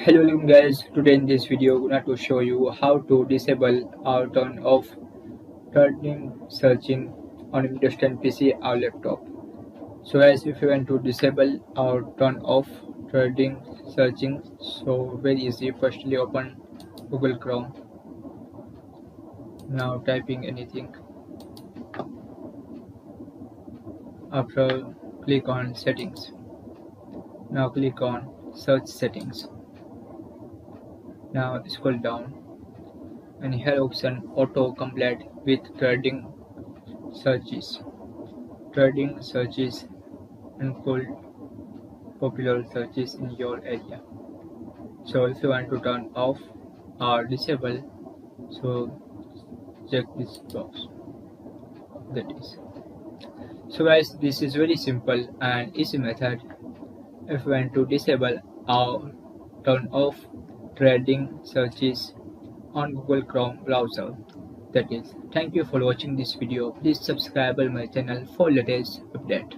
Hello guys, today in this video I'm going to show you how to disable or turn off threading searching on Windows 10 PC or laptop. So guys, if you want to disable or turn off threading searching, so very easy. Firstly open Google Chrome. Now typing anything. After click on settings. Now click on search settings. Now scroll down and here option auto complete with threading searches. Threading searches include popular searches in your area. So if you want to turn off or disable, so check this box. That is. So guys, this is very simple and easy method. If you want to disable or turn off threading searches on Google Chrome browser. That is. Thank you for watching this video. Please subscribe my channel for latest update.